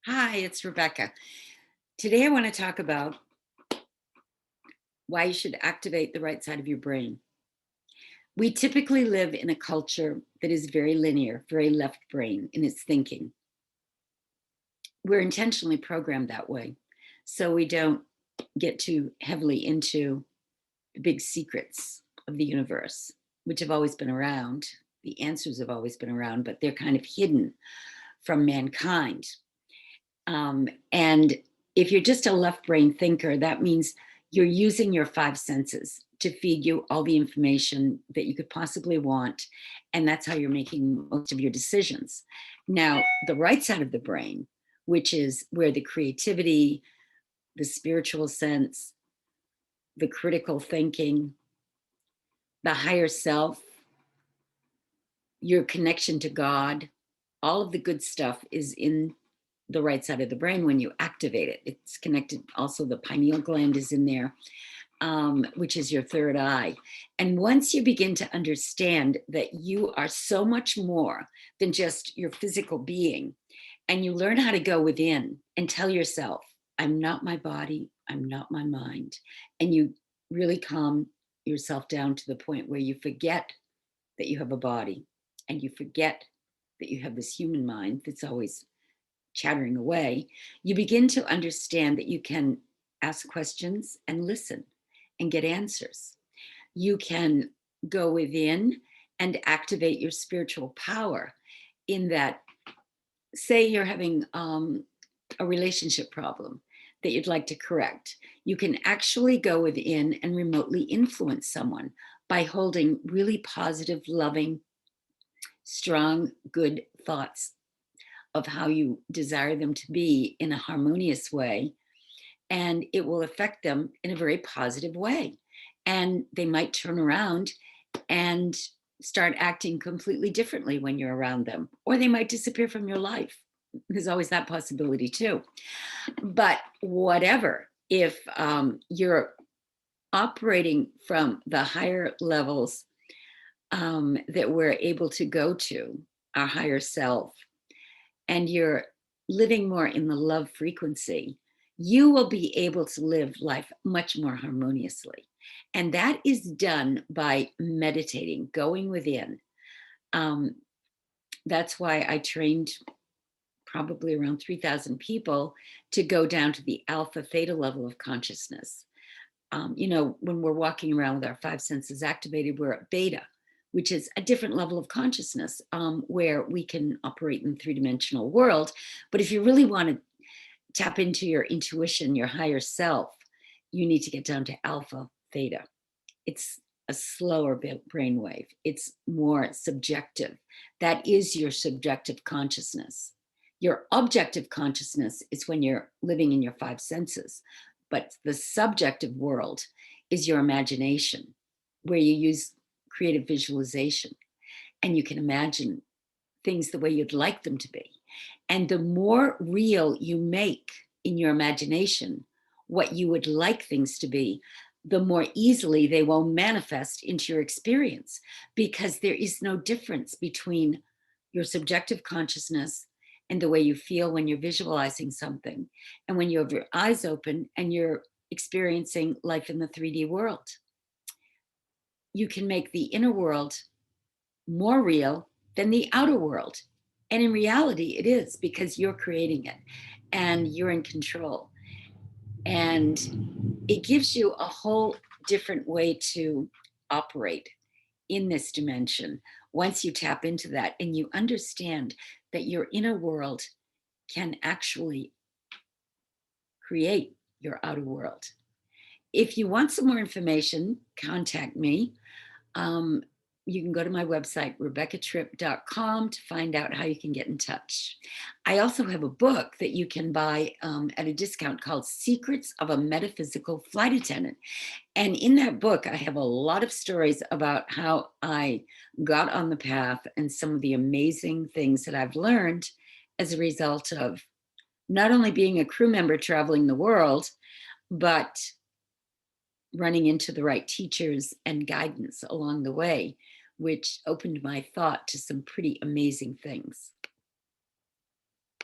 Hi, it's Rebecca. Today I want to talk about why you should activate the right side of your brain. We typically live in a culture that is very linear, very left brain in its thinking. We're intentionally programmed that way so we don't get too heavily into the big secrets of the universe, which have always been around. The answers have always been around, but they're kind of hidden from mankind. And if you're just a left brain thinker, that means you're using your five senses to feed you all the information that you could possibly want. And that's how you're making most of your decisions. Now, the right side of the brain, which is where the creativity, the spiritual sense, the critical thinking, the higher self, your connection to God, all of the good stuff is in the right side of the brain when you activate it. It's connected. Also, the pineal gland is in there, which is your third eye. And once you begin to understand that you are so much more than just your physical being, and you learn how to go within and tell yourself, I'm not my body, I'm not my mind. And you really calm yourself down to the point where you forget that you have a body and you forget that you have this human mind that's always chattering away, you begin to understand that you can ask questions and listen and get answers. You can go within and activate your spiritual power in that, say, you're having a relationship problem that you'd like to correct. You can actually go within and remotely influence someone by holding really positive, loving, strong, good thoughts of how you desire them to be in a harmonious way, and it will affect them in a very positive way. And they might turn around and start acting completely differently when you're around them, or they might disappear from your life. There's always that possibility too. But whatever, if you're operating from the higher levels that we're able to go to, our higher self, and you're living more in the love frequency, you will be able to live life much more harmoniously. And that is done by meditating, going within. Um, that's why I trained probably around 3,000 people to go down to the alpha theta level of consciousness. When we're walking around with our five senses activated, we're at beta, which is a different level of consciousness, where we can operate in the three-dimensional world. But if you really want to tap into your intuition, your higher self, you need to get down to alpha theta. It's a slower brainwave. It's more subjective. That is your subjective consciousness. Your objective consciousness is when you're living in your five senses, but the subjective world is your imagination, where you use creative visualization and you can imagine things the way you'd like them to be. And the more real you make in your imagination what you would like things to be, the more easily they will manifest into your experience, because there is no difference between your subjective consciousness and the way you feel when you're visualizing something and when you have your eyes open and you're experiencing life in the 3D world. You can make the inner world more real than the outer world. And in reality, it is, because you're creating it and you're in control. And it gives you a whole different way to operate in this dimension once you tap into that and you understand that your inner world can actually create your outer world. If you want some more information, contact me. Um, you can go to my website, rebeccatripp.com, to find out how you can get in touch. I also have a book that you can buy at a discount called Secrets of a Metaphysical Flight Attendant. And in that book, I have a lot of stories about how I got on the path and some of the amazing things that I've learned as a result of not only being a crew member traveling the world, but running into the right teachers and guidance along the way, which opened my thought to some pretty amazing things.